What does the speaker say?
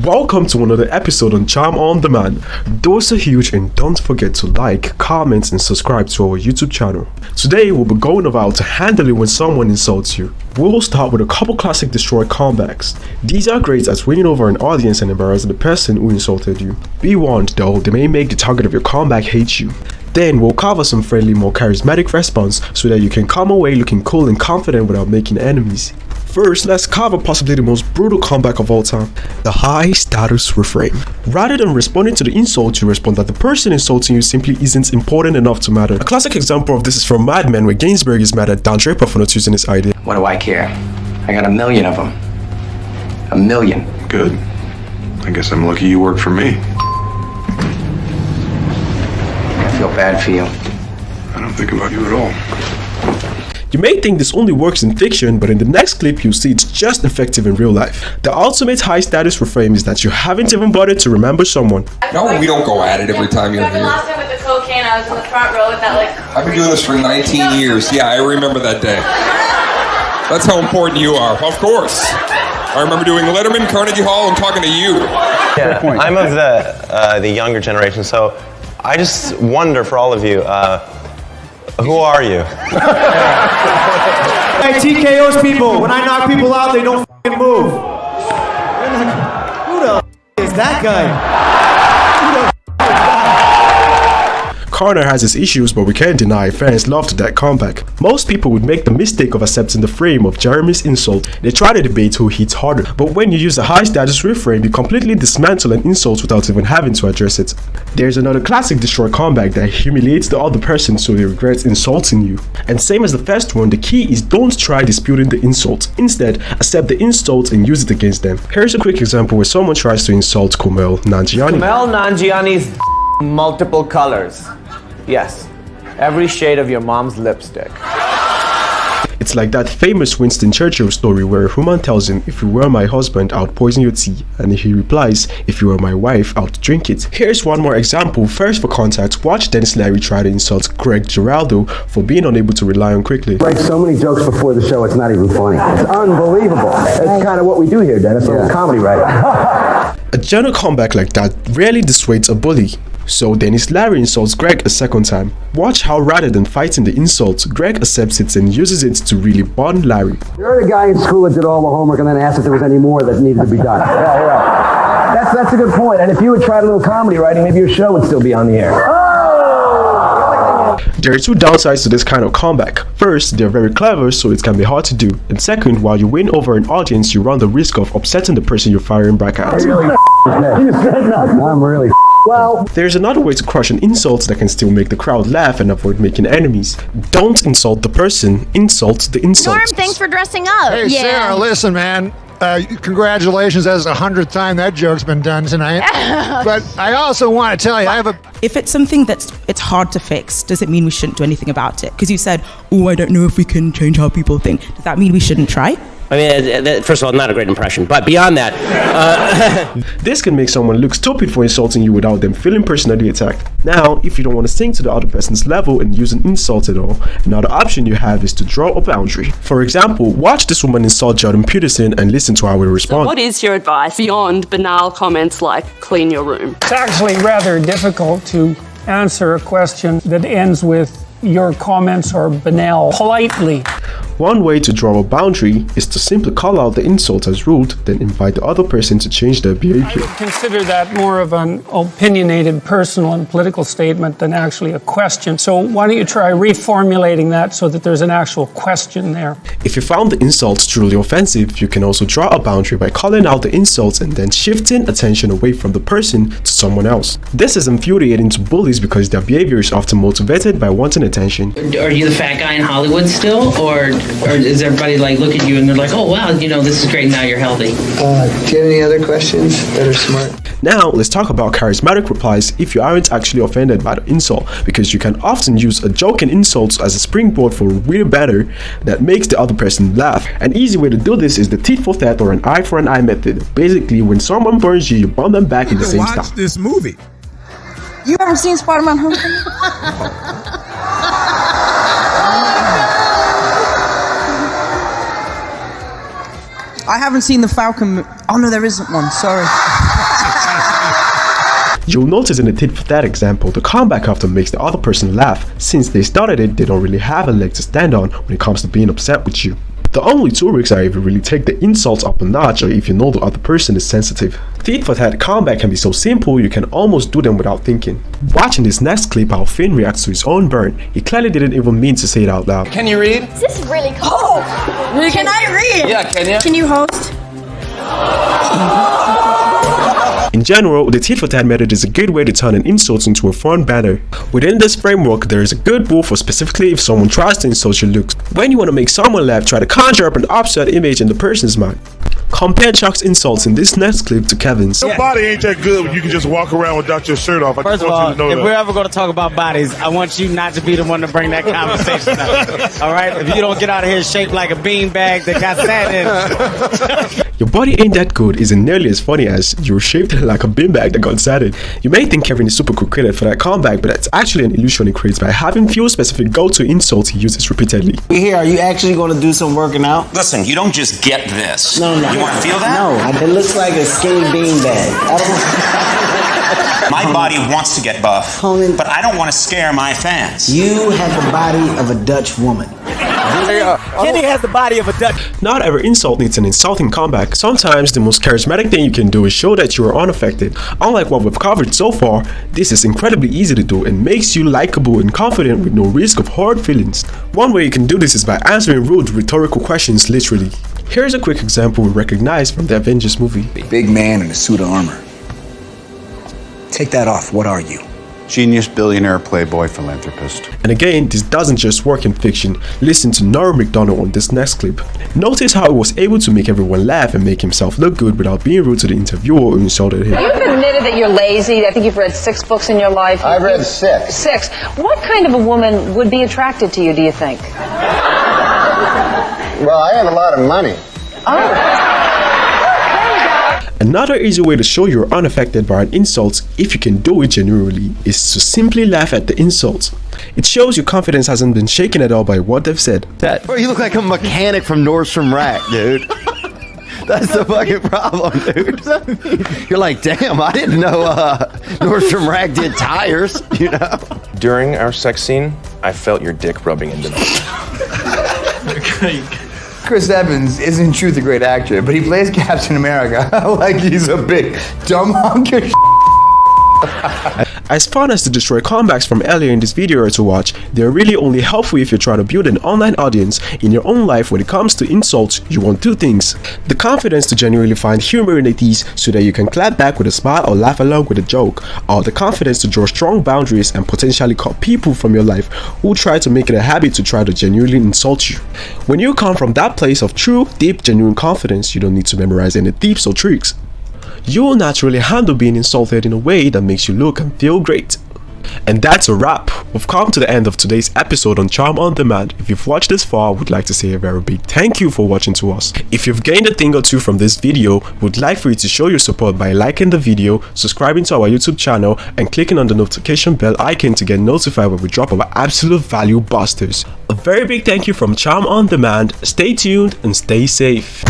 Welcome to another episode on Charm on Demand. Doors are huge and don't forget to like, comment and subscribe to our YouTube channel. Today we'll be going over how to handle it when someone insults you. We'll start with a couple classic destroy comebacks. These are great at winning over an audience and embarrassing the person who insulted you. Be warned though, they may make the target of your comeback hate you. Then we'll cover some friendly, more charismatic response so that you can come away looking cool and confident without making enemies. First, let's cover possibly the most brutal comeback of all time, the high status refrain. Rather than responding to the insult, you respond that the person insulting you simply isn't important enough to matter. A classic example of this is from Mad Men, where Gainsbourg is mad at Don Draper for not using his idea. What do I care? I got 1 million of them. 1 million. Good. I guess I'm lucky you work for me. I feel bad for you. I don't think about you at all. You may think this only works in fiction, but in the next clip you'll see it's just effective in real life. The ultimate high status refrain is that you haven't even bothered to remember someone. No, we don't go at it every time you're here. Last time with the cocaine, I was in the front row with that I've been doing this for 19 years. Yeah, I remember that day. That's how important you are. Of course. I remember doing Letterman, Carnegie Hall, and talking to you. Yeah, I'm of the younger generation, so I just wonder for all of you, who are you? I TKO's people. When I knock people out, they don't f***ing move. Who the f*** is that guy? Connor has his issues, but we can't deny fans loved that comeback. Most people would make the mistake of accepting the frame of Jeremy's insult. They try to debate who hits harder, but when you use a high status reframe, you completely dismantle an insult without even having to address it. There's another classic destroy comeback that humiliates the other person so they regret insulting you. And same as the first one, the key is don't try disputing the insult. Instead, accept the insult and use it against them. Here's a quick example where someone tries to insult Kumail Nanjiani. Kumail Nanjiani's multiple colors. Yes, every shade of your mom's lipstick. It's like that famous Winston Churchill story where a woman tells him, if you were my husband, I would poison your tea, and he replies, if you were my wife, I would drink it. Here's one more example. First, for context, watch Dennis Leary try to insult Greg Giraldo for being unable to rely on quickly. Write so many jokes before the show, it's not even funny. It's unbelievable. It's kind of what we do here, Dennis. I'm a comedy writer. A general comeback like that rarely dissuades a bully. So Dennis Leary insults Greg a second time. Watch how rather than fighting the insult, Greg accepts it and uses it to really bond Larry. You're the guy in school that did all the homework and then asked if there was any more that needed to be done. Yeah. That's a good point. And if you had tried a little comedy writing, maybe your show would still be on the air. There are two downsides to this kind of comeback. First, they're very clever, so it can be hard to do. And second, while you win over an audience, you run the risk of upsetting the person you're firing back at. I'm really well. There's another way to crush an insult that can still make the crowd laugh and avoid making enemies. Don't insult the person, insult the insult. Norm, thanks for dressing up. Hey, Sarah, listen, man. Congratulations, that's the 100th time that joke's been done tonight. But I also want to tell you, If it's something it's hard to fix, does it mean we shouldn't do anything about it? Because you said, oh, I don't know if we can change how people think. Does that mean we shouldn't try? I mean, first of all, not a great impression, but beyond that... This can make someone look stupid for insulting you without them feeling personally attacked. Now, if you don't want to sink to the other person's level and use an insult at all, another option you have is to draw a boundary. For example, watch this woman insult Jordan Peterson and listen to how we respond. So what is your advice beyond banal comments like clean your room? It's actually rather difficult to answer a question that ends with your comments are banal politely. One way to draw a boundary is to simply call out the insult as rude, then invite the other person to change their behavior. I would consider that more of an opinionated, personal and political statement than actually a question. So why don't you try reformulating that so that there's an actual question there? If you found the insult truly offensive, you can also draw a boundary by calling out the insult and then shifting attention away from the person to someone else. This is infuriating to bullies because their behavior is often motivated by wanting attention. Are you the fat guy in Hollywood still, or does everybody like look at you and they're like, oh wow, you know, this is great, now you're healthy? Do you have any other questions that are smart? Now let's talk about charismatic replies if you aren't actually offended by the insult, because you can often use a joke and insults as a springboard for really better that makes the other person laugh. An easy way to do this is the tit for tat or an eye for an eye method. Basically, when someone burns you, you burn them back in the same style. Watch this movie. You haven't seen Spider-Man Homecoming? I haven't seen the Falcon. Oh no, there isn't one. Sorry. You'll notice in the tit for tat example, the comeback often makes the other person laugh. Since they started it, they don't really have a leg to stand on when it comes to being upset with you. The only two risks are if you really take the insults up a notch or if you know the other person is sensitive. Tit for tat comeback can be so simple you can almost do them without thinking. Watching this next clip how Finn reacts to his own burn, he clearly didn't even mean to say it out loud. Can you read? This is really cool. Oh, can I read? Yeah, can you? Can you host? In general, the tit for tat method is a good way to turn an insult into a fun banner. Within this framework, there is a good rule for specifically if someone tries to insult your looks. When you want to make someone laugh, try to conjure up an absurd image in the person's mind. Compare Chuck's insults in this next clip to Kevin's. Your body ain't that good when you can just walk around without your shirt off. First of all, if we're ever going to talk about bodies, I want you not to be the one to bring that conversation up. All right? If you don't get out of here shaped like a beanbag that got sand in it. Your body ain't that good isn't nearly as funny as you're shaped like a beanbag that got sanded. You may think Kevin is super quick-witted for that comeback, but that's actually an illusion he creates by having few specific go-to insults he uses repeatedly. Here, are you actually going to do some working out? Listen, you don't just get this. No. You want to feel that? No, it looks like a skinny beanbag. My body wants to get buff, but I don't want to scare my fans. You have the body of a Dutch woman. Kenny has the body of a Dutch. Not every insult needs an insulting comeback. Sometimes the most charismatic thing you can do is show that you are unaffected. Unlike what we've covered so far, this is incredibly easy to do and makes you likable and confident with no risk of hard feelings. One way you can do this is by answering rude rhetorical questions literally. Here's a quick example we recognize from the Avengers movie. Big man in a suit of armor. Take that off, what are you? Genius, billionaire, playboy, philanthropist. And again, this doesn't just work in fiction. Listen to Norm Macdonald on this next clip. Notice how he was able to make everyone laugh and make himself look good without being rude to the interviewer who insulted him. You've admitted that you're lazy. I think you've read 6 books in your life. I've read 6. 6. What kind of a woman would be attracted to you, do you think? Well, I have a lot of money. Another easy way to show you're unaffected by an insult, if you can do it genuinely, is to simply laugh at the insult. It shows your confidence hasn't been shaken at all by what they've said. Bro, you look like a mechanic from Nordstrom Rack, dude. That's the fucking problem, dude. You're like, damn, I didn't know Nordstrom Rack did tires, you know? During our sex scene, I felt your dick rubbing into me. Chris Evans is in truth a great actor, but he plays Captain America like he's a big dumb hunk of As fun as the destroy comebacks from earlier in this video are to watch, they're really only helpful if you're trying to build an online audience. In your own life, when it comes to insults, you want 2 things. The confidence to genuinely find humor in these so that you can clap back with a smile or laugh along with a joke, or the confidence to draw strong boundaries and potentially cut people from your life who try to make it a habit to try to genuinely insult you. When you come from that place of true, deep, genuine confidence, you don't need to memorize any tips or tricks. You will naturally handle being insulted in a way that makes you look and feel great. And that's a wrap. We've come to the end of today's episode on Charm on Demand. If you've watched this far, I would like to say a very big thank you for watching to us. If you've gained a thing or two from this video, we'd like for you to show your support by liking the video, subscribing to our YouTube channel, and clicking on the notification bell icon to get notified when we drop our absolute value busters. A very big thank you from Charm on Demand. Stay tuned and stay safe.